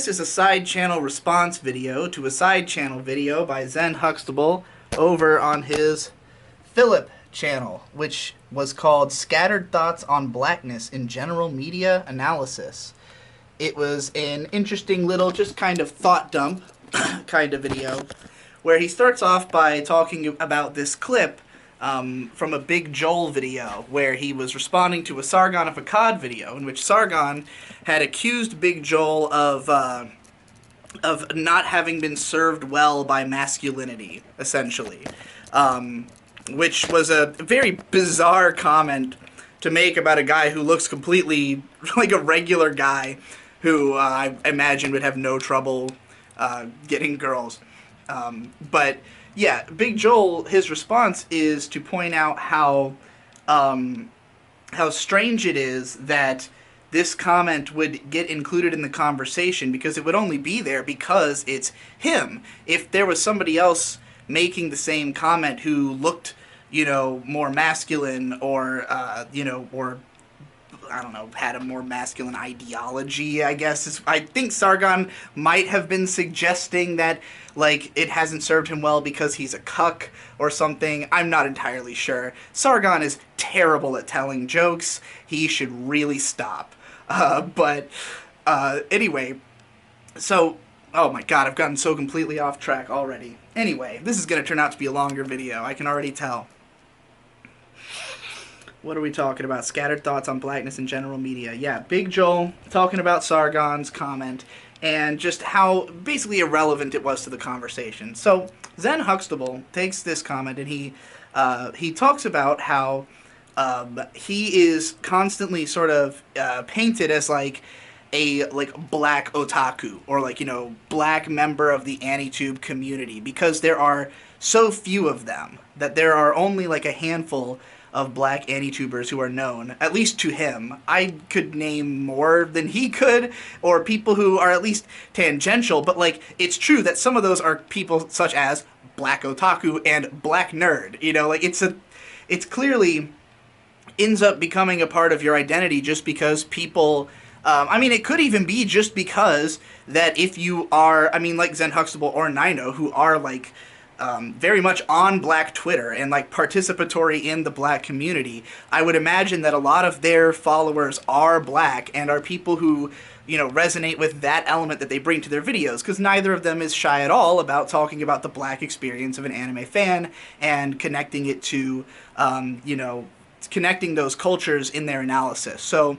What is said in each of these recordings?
this is a side channel response video to a side channel video by Zen Huxtable over on his Phillip channel, which was called Scattered Thoughts on Blackness in General Media Analysis. It was an interesting little just kind of thought dump kind of video where he starts off by talking about this clip from a Big Joel video where he was responding to a Sargon of Akkad video in which Sargon had accused Big Joel of not having been served well by masculinity, essentially, which was a very bizarre comment to make about a guy who looks completely like a regular guy who I imagine would have no trouble getting girls. But yeah, Big Joel, his response is to point out how strange it is that this comment would get included in the conversation, because it would only be there because it's him. If there was somebody else making the same comment who looked, more masculine, or or I don't know, had a more masculine ideology, I guess. I think Sargon might have been suggesting that, like, it hasn't served him well because he's a cuck or something. I'm not entirely sure. Sargon is terrible at telling jokes. He should really stop. Anyway, so, oh my god, I've gotten so completely off track already. Anyway, this is going to turn out to be a longer video. I can already tell. What are we talking about? Scattered thoughts on blackness in general media. Yeah, Big Joel talking about Sargon's comment and just how basically irrelevant it was to the conversation. So Zen Huxtable takes this comment and he talks about how he is constantly sort of painted as like a black otaku, or black member of the AniTube community, because there are so few of them that there are only like a handful of black AniTubers who are known, at least to him. I could name more than he could, or people who are at least tangential, but it's true that some of those are people such as Black Otaku and Black Nerd. It's clearly ends up becoming a part of your identity just because people, it could even be just because that if you are, like Zen Huxtable or Nino, who are very much on Black Twitter and participatory in the Black community, I would imagine that a lot of their followers are Black and are people who, resonate with that element that they bring to their videos, because neither of them is shy at all about talking about the Black experience of an anime fan and connecting it to, connecting those cultures in their analysis. So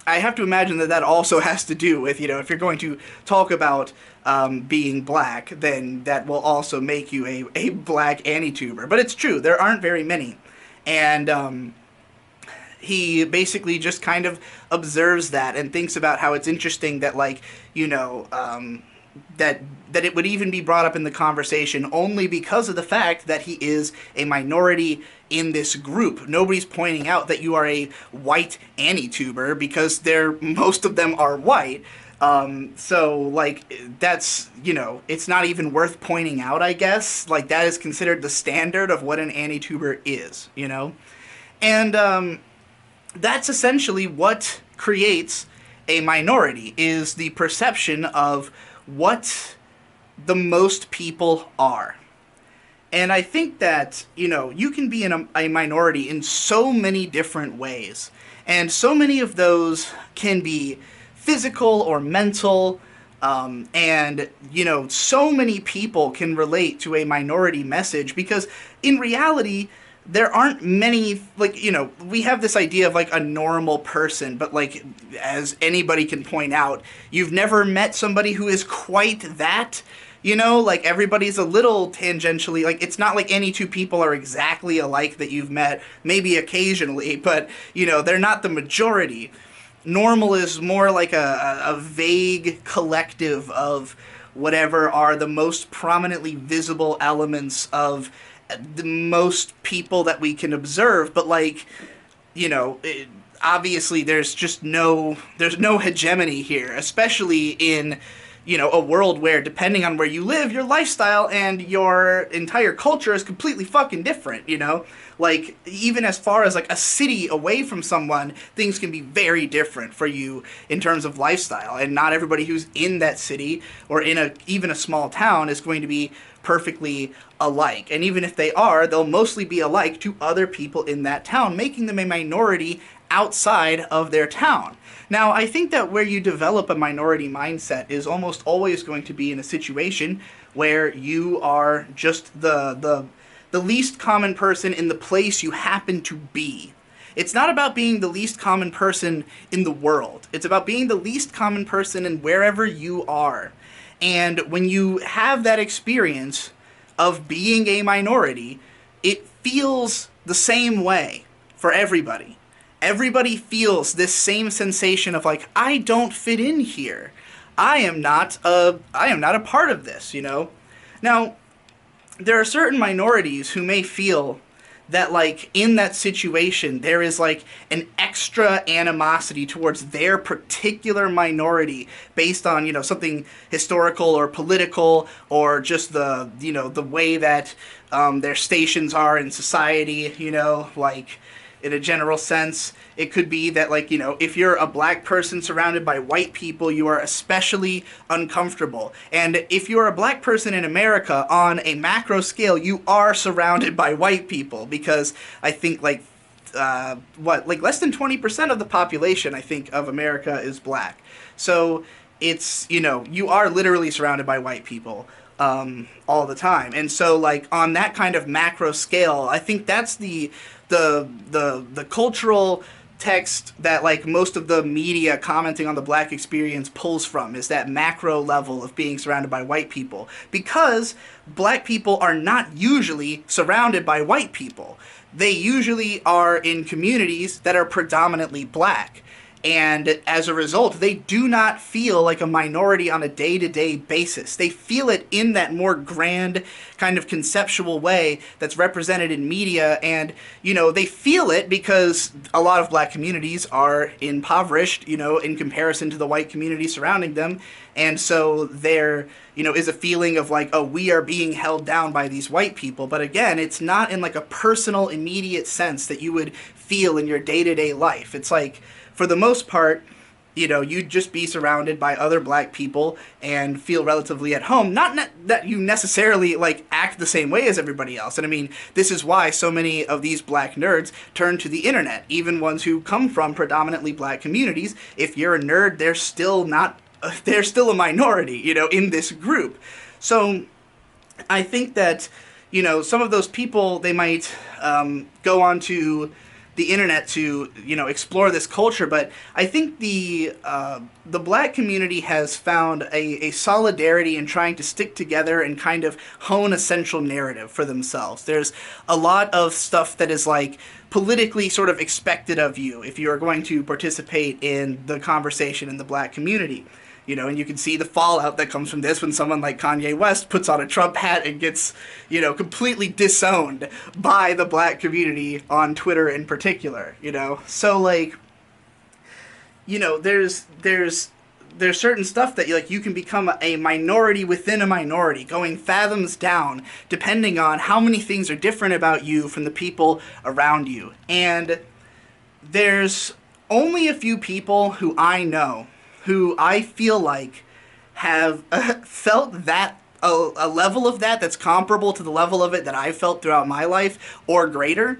I have to imagine that also has to do with, if you're going to talk about being black, then that will also make you a black AniTuber. But it's true, there aren't very many. And he basically just kind of observes that and thinks about how it's interesting that, that it would even be brought up in the conversation only because of the fact that he is a minority in this group. Nobody's pointing out that you are a white AniTuber because most of them are white. That's, it's not even worth pointing out, I guess. That is considered the standard of what an AniTuber is, And, that's essentially what creates a minority, is the perception of what the most people are. And I think that, you can be in a minority in so many different ways. And so many of those can be physical or mental, and so many people can relate to a minority message, because in reality there aren't many, we have this idea of a normal person, but as anybody can point out, you've never met somebody who is quite that. Everybody's a little tangentially, it's not like any two people are exactly alike that you've met, maybe occasionally, but they're not the majority. Normal is more like a vague collective of whatever are the most prominently visible elements of the most people that we can observe, but obviously there's no hegemony here, especially in you know, a world where, depending on where you live, your lifestyle and your entire culture is completely fucking different, you know? Like, even as far as, like, a city away from someone, things can be very different for you in terms of lifestyle. And not everybody who's in that city or in even a small town is going to be perfectly alike. And even if they are, they'll mostly be alike to other people in that town, making them a minority outside of their town. Now, I think that where you develop a minority mindset is almost always going to be in a situation where you are just the least common person in the place you happen to be. It's not about being the least common person in the world. It's about being the least common person in wherever you are. And when you have that experience of being a minority, it feels the same way for everybody. Everybody feels this same sensation of like, I don't fit in here. I am not a part of this, you know? Now, there are certain minorities who may feel that, like, in that situation, there is, like, an extra animosity towards their particular minority based on, you know, something historical or political, or just the, you know, the way that their stations are in society, you know, like, in a general sense. It could be that, like, you know, if you're a black person surrounded by white people, you are especially uncomfortable. And if you're a black person in America, on a macro scale, you are surrounded by white people, because I think, like, less than 20% of the population, I think, of America is black. So it's, you know, you are literally surrounded by white people all the time. And so, like, on that kind of macro scale, I think that's the cultural text that, like, most of the media commenting on the black experience pulls from, is that macro level of being surrounded by white people, because black people are not usually surrounded by white people. They usually are in communities that are predominantly black. And as a result, they do not feel like a minority on a day-to-day basis. They feel it in that more grand kind of conceptual way that's represented in media. And, you know, they feel it because a lot of black communities are impoverished, you know, in comparison to the white community surrounding them. And so there, you know, is a feeling of like, oh, we are being held down by these white people. But again, it's not in like a personal, immediate sense that you would feel in your day-to-day life. It's like, for the most part, you know, you'd just be surrounded by other black people and feel relatively at home. Not that you necessarily, like, act the same way as everybody else. And I mean, this is why so many of these black nerds turn to the internet, even ones who come from predominantly black communities. If you're a nerd, they're still a minority, you know, in this group. So I think that, you know, some of those people, they might go on to the internet to, you know, explore this culture, but I think the black community has found a solidarity in trying to stick together and kind of hone a central narrative for themselves. There's a lot of stuff that is, like, politically sort of expected of you if you are going to participate in the conversation in the black community. You know, and you can see the fallout that comes from this when someone like Kanye West puts on a Trump hat and gets, you know, completely disowned by the black community on Twitter in particular, you know. So, like, you know, there's certain stuff that, like, you can become a minority within a minority, going fathoms down, depending on how many things are different about you from the people around you. And there's only a few people who I know who I feel like have felt that, a level of that's comparable to the level of it that I've felt throughout my life, or greater.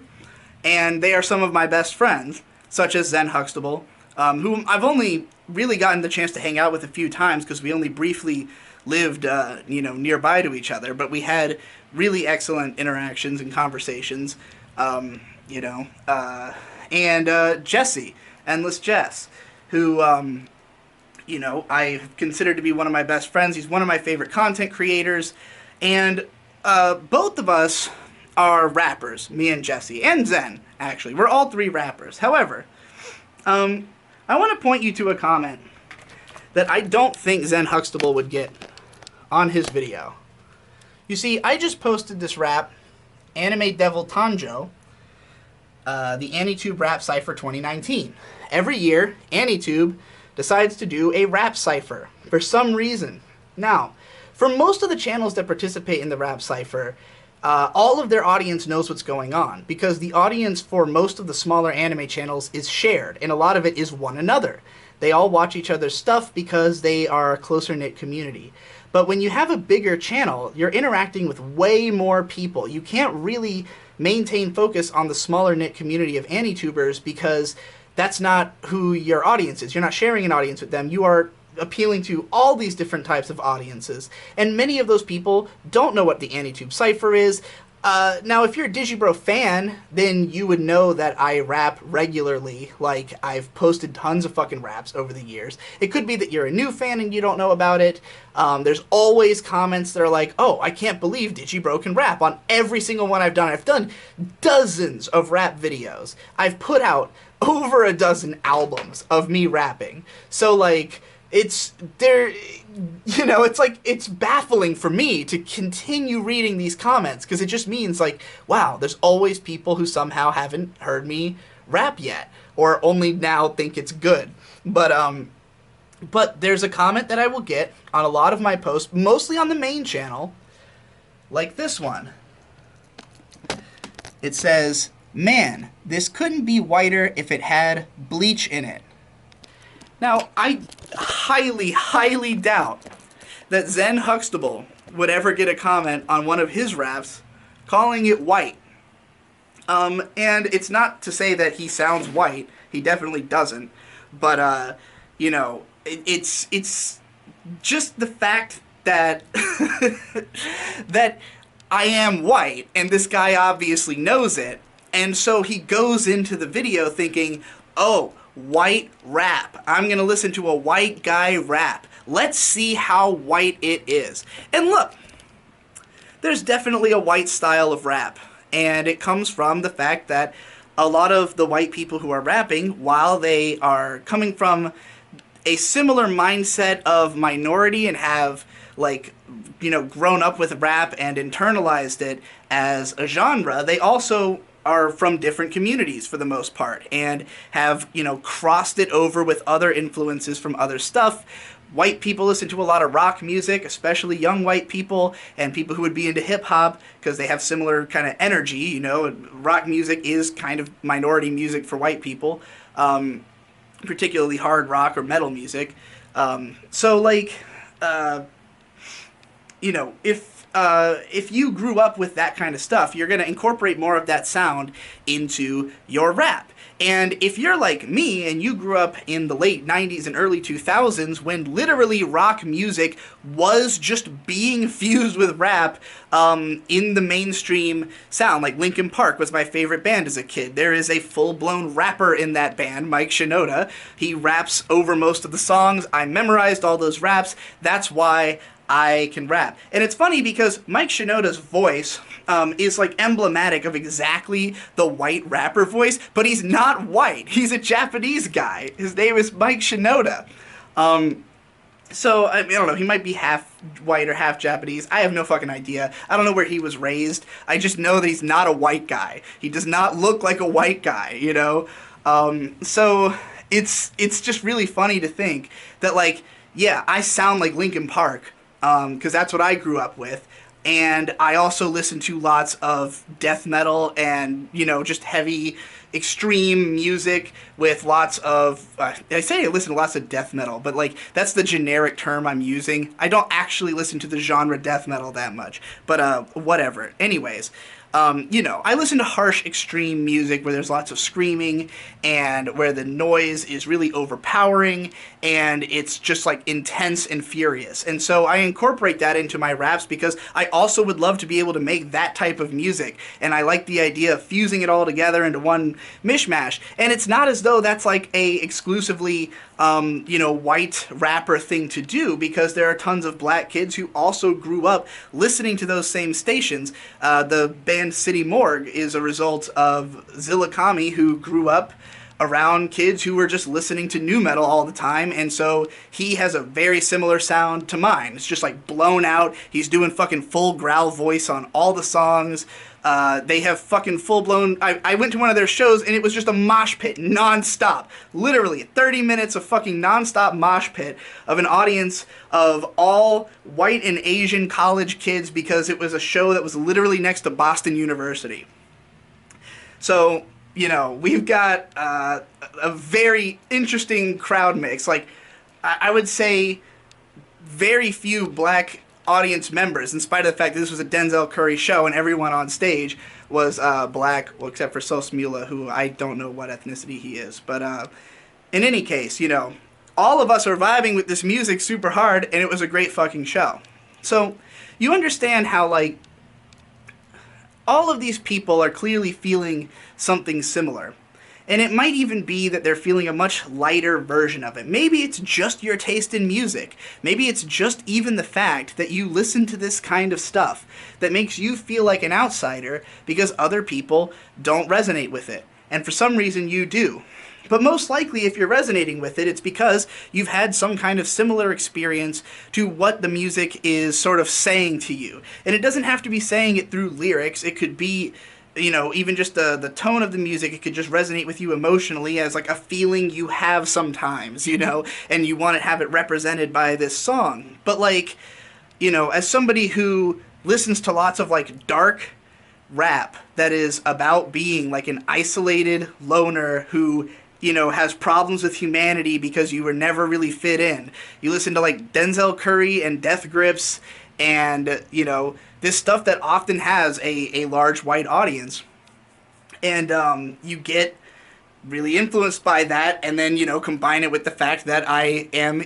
And they are some of my best friends, such as Zen Huxtable, whom I've only really gotten the chance to hang out with a few times because we only briefly lived, you know, nearby to each other. But we had really excellent interactions and conversations, you know. And Jesse, Endless Jess, who, you know, I consider to be one of my best friends. He's one of my favorite content creators. And both of us are rappers, me and Jesse, and Zen, actually. We're all three rappers. However, I want to point you to a comment that I don't think Zen Huxtable would get on his video. You see, I just posted this rap, Anime Devil Tanjo, the AniTube Rap Cypher 2019. Every year, AniTube decides to do a rap cipher for some reason. Now, for most of the channels that participate in the Rap Cypher, all of their audience knows what's going on, because the audience for most of the smaller anime channels is shared, and a lot of it is one another. They all watch each other's stuff because they are a closer-knit community. But when you have a bigger channel, you're interacting with way more people. You can't really maintain focus on the smaller-knit community of AniTubers because that's not who your audience is. You're not sharing an audience with them. You are appealing to all these different types of audiences. And many of those people don't know what the AniTube Cypher is. Now, if you're a Digibro fan, then you would know that I rap regularly. Like, I've posted tons of fucking raps over the years. It could be that you're a new fan and you don't know about it. There's always comments that are like, oh, I can't believe Digibro can rap on every single one I've done. I've done dozens of rap videos. I've put out over a dozen albums of me rapping. So, like, it's like, it's baffling for me to continue reading these comments, because it just means, like, wow, there's always people who somehow haven't heard me rap yet, or only now think it's good. But there's a comment that I will get on a lot of my posts, mostly on the main channel, like this one. It says, "Man, this couldn't be whiter if it had bleach in it." Now, I highly, highly doubt that Zen Huxtable would ever get a comment on one of his raps calling it white. And it's not to say that he sounds white. He definitely doesn't. But, it's just the fact that that I am white, and this guy obviously knows it. And so he goes into the video thinking, oh, white rap. I'm going to listen to a white guy rap. Let's see how white it is. And look, there's definitely a white style of rap. And it comes from the fact that a lot of the white people who are rapping, while they are coming from a similar mindset of minority and have, like, grown up with rap and internalized it as a genre, they also are from different communities for the most part, and have, crossed it over with other influences from other stuff. White people listen to a lot of rock music, especially young white people, and people who would be into hip-hop, because they have similar kind of energy, Rock music is kind of minority music for white people, particularly hard rock or metal music. If you grew up with that kind of stuff, you're going to incorporate more of that sound into your rap. And if you're like me and you grew up in the late 90s and early 2000s when literally rock music was just being fused with rap in the mainstream sound, like Linkin Park was my favorite band as a kid. There is a full-blown rapper in that band, Mike Shinoda. He raps over most of the songs. I memorized all those raps. That's why I can rap. And it's funny because Mike Shinoda's voice is like emblematic of exactly the white rapper voice, but he's not white. He's a Japanese guy. His name is Mike Shinoda. So, I don't know, he might be half white or half Japanese. I have no fucking idea. I don't know where he was raised. I just know that he's not a white guy. He does not look like a white guy, So, it's just really funny to think that, like, yeah, I sound like Linkin Park, because that's what I grew up with. And I also listen to lots of death metal and, just heavy, extreme music with lots of, I say I listen to lots of death metal, but, like, that's the generic term I'm using. I don't actually listen to the genre death metal that much, but, whatever. Anyways, I listen to harsh, extreme music where there's lots of screaming and where the noise is really overpowering and it's just, like, intense and furious. And so I incorporate that into my raps because I also would love to be able to make that type of music. And I like the idea of fusing it all together into one mishmash. And it's not as though that's, like, a exclusively, white rapper thing to do, because there are tons of black kids who also grew up listening to those same stations. The band City Morgue is a result of Zilla Kami, who grew up around kids who were just listening to nu metal all the time, and so he has a very similar sound to mine. It's just like blown out. He's doing fucking full growl voice on all the songs. They have fucking full-blown... I went to one of their shows, and it was just a mosh pit, non-stop. Literally, 30 minutes of fucking non-stop mosh pit of an audience of all white and Asian college kids, because it was a show that was literally next to Boston University. So, you know, we've got a very interesting crowd mix. Like, I would say very few black audience members, in spite of the fact that this was a Denzel Curry show and everyone on stage was black, well, except for Sos Mula, who I don't know what ethnicity he is. But in any case, you know, all of us are vibing with this music super hard, and it was a great fucking show. So you understand how, like, all of these people are clearly feeling something similar. And it might even be that they're feeling a much lighter version of it. Maybe it's just your taste in music. Maybe it's just even the fact that you listen to this kind of stuff that makes you feel like an outsider because other people don't resonate with it. And for some reason you do. But most likely, if you're resonating with it, it's because you've had some kind of similar experience to what the music is sort of saying to you. And it doesn't have to be saying it through lyrics. It could be, you know, even just the tone of the music. It could just resonate with you emotionally as like a feeling you have sometimes, you know, and you want to have it represented by this song. But like, you know, as somebody who listens to lots of like dark rap that is about being like an isolated loner who, you know, has problems with humanity because you were never really fit in. You listen to like Denzel Curry and Death Grips and, you know, this stuff that often has a large white audience. And you get really influenced by that, and then, you know, combine it with the fact that I am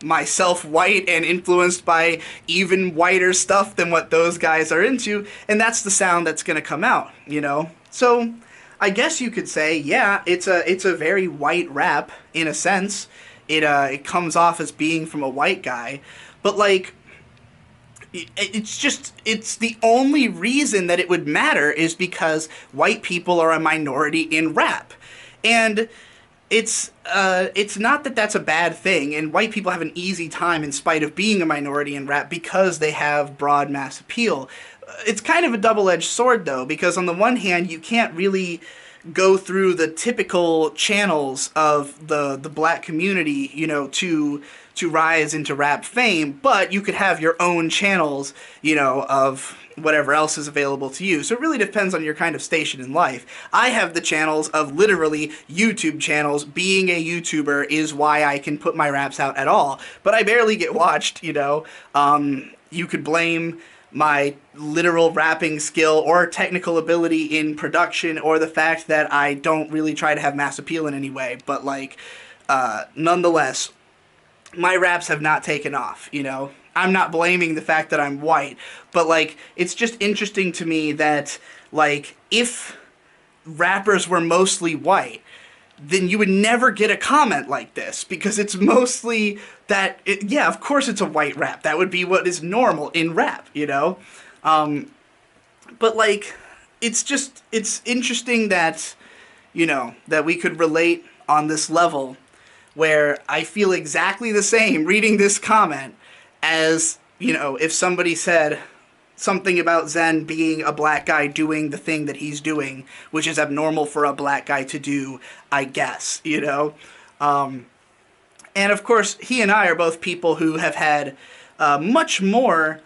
myself white and influenced by even whiter stuff than what those guys are into, and that's the sound that's going to come out, you know? So I guess you could say, yeah, it's a very white rap in a sense. It comes off as being from a white guy, but like, it's the only reason that it would matter is because white people are a minority in rap. And it's not that that's a bad thing, and white people have an easy time in spite of being a minority in rap because they have broad mass appeal. It's kind of a double-edged sword, though, because on the one hand, you can't really go through the typical channels of the black community, you know, to rise into rap fame, but you could have your own channels, you know, of whatever else is available to you. So it really depends on your kind of station in life. I have the channels of literally YouTube channels. Being a YouTuber is why I can put my raps out at all, but I barely get watched, you know. You could blame my literal rapping skill or technical ability in production or the fact that I don't really try to have mass appeal in any way, but like, nonetheless, my raps have not taken off, you know. I'm not blaming the fact that I'm white, but like, it's just interesting to me that, like, if rappers were mostly white, then you would never get a comment like this, because it's mostly that, yeah, of course it's a white rap. That would be what is normal in rap, you know? But like, it's interesting that, you know, that we could relate on this level where I feel exactly the same reading this comment as, you know, if somebody said something about Zen being a black guy doing the thing that he's doing, which is abnormal for a black guy to do, I guess, you know? And of course, he and I are both people who have had much more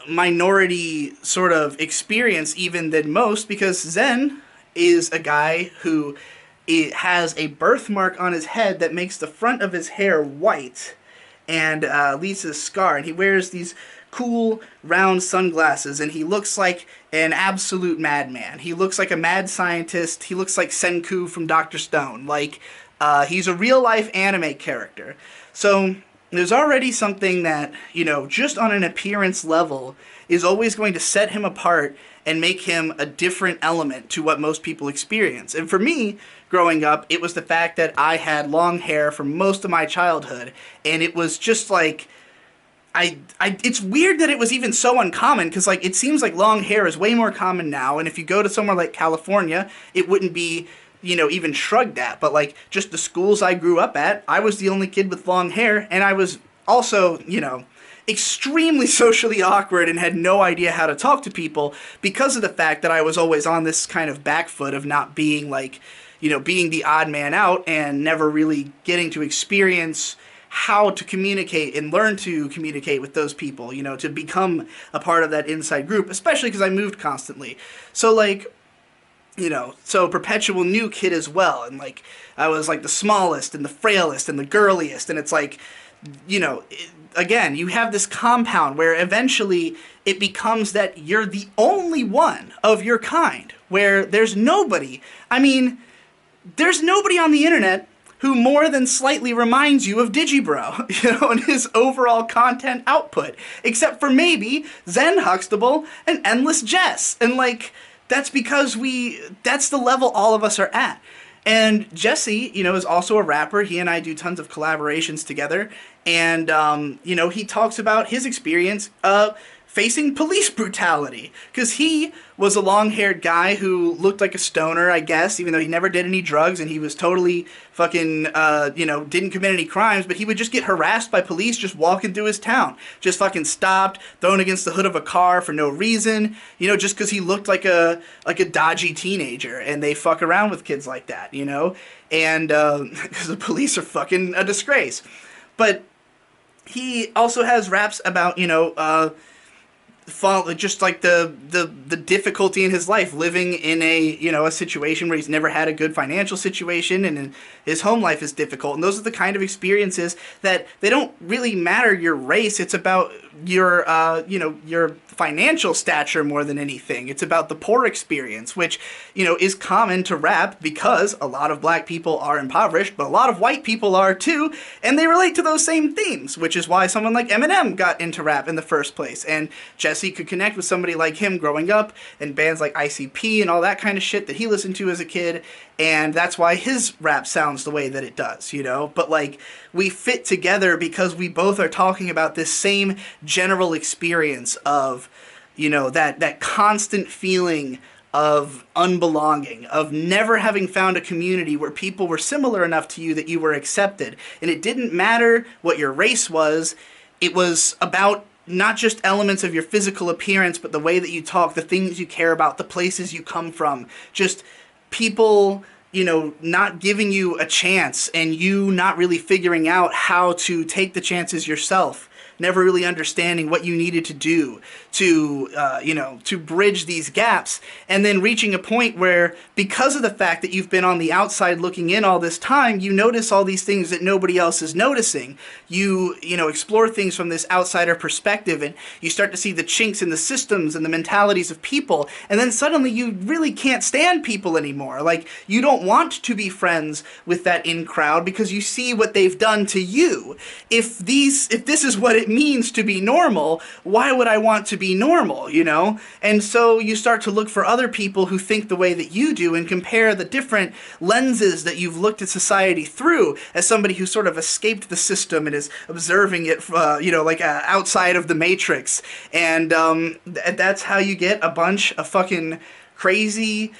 minority sort of experience even than most, because Zen is a guy who has a birthmark on his head that makes the front of his hair white and leads to a scar, and he wears these cool round sunglasses, and he looks like an absolute madman. He looks like a mad scientist. He looks like Senku from Dr. Stone. Like, he's a real life anime character. So there's already something that, you know, just on an appearance level is always going to set him apart and make him a different element to what most people experience. And for me, growing up, it was the fact that I had long hair for most of my childhood, and it was just like, it's weird that it was even so uncommon, because like, it seems like long hair is way more common now, and if you go to somewhere like California, it wouldn't be even shrugged at, but like just the schools I grew up at, I was the only kid with long hair, and I was also, extremely socially awkward and had no idea how to talk to people because of the fact that I was always on this kind of back foot of not being like, being the odd man out and never really getting to experience how to communicate and learn to communicate with those people, to become a part of that inside group, especially because I moved constantly. So like, so perpetual new kid as well, and like I was like the smallest and the frailest and the girliest, and it's like, again, you have this compound where eventually it becomes that you're the only one of your kind, where there's nobody, there's nobody on the internet who more than slightly reminds you of Digibro, and his overall content output, except for maybe Zen Huxtable and Endless Jess, and like, that's because that's the level all of us are at. And Jesse, is also a rapper. He and I do tons of collaborations together. And, he talks about his experience facing police brutality. Because he was a long-haired guy who looked like a stoner, I guess, even though he never did any drugs, and he was totally fucking, didn't commit any crimes, but he would just get harassed by police just walking through his town. Just fucking stopped, thrown against the hood of a car for no reason, just because he looked like a dodgy teenager, and they fuck around with kids like that, and because the police are fucking a disgrace. But he also has raps about, just like the difficulty in his life living in a situation where he's never had a good financial situation, and his home life is difficult. And those are the kind of experiences that they don't really matter your race. It's about your your financial stature more than anything. It's about the poor experience, which is common to rap because a lot of black people are impoverished, but a lot of white people are too, and they relate to those same themes, which is why someone like Eminem got into rap in the first place, and Jesse could connect with somebody like him growing up, and bands like ICP and all that kind of shit that he listened to as a kid, and that's why his rap sounds the way that it does, but like, we fit together because we both are talking about this same general experience of, that constant feeling of unbelonging, of never having found a community where people were similar enough to you that you were accepted. And it didn't matter what your race was, it was about not just elements of your physical appearance, but the way that you talk, the things you care about, the places you come from, just people, not giving you a chance, and you not really figuring out how to take the chances yourself, never really understanding what you needed to do to, to bridge these gaps, and then reaching a point where, because of the fact that you've been on the outside looking in all this time, you notice all these things that nobody else is noticing. You explore things from this outsider perspective, and you start to see the chinks in the systems and the mentalities of people, and then suddenly you really can't stand people anymore. Like, you don't want to be friends with that in crowd because you see what they've done to you. If this is what it means to be normal, why would I want to be normal, And so you start to look for other people who think the way that you do and compare the different lenses that you've looked at society through as somebody who sort of escaped the system and is observing it, like outside of the matrix. And that's how you get a bunch of fucking crazy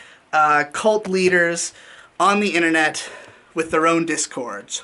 cult leaders on the internet with their own discords.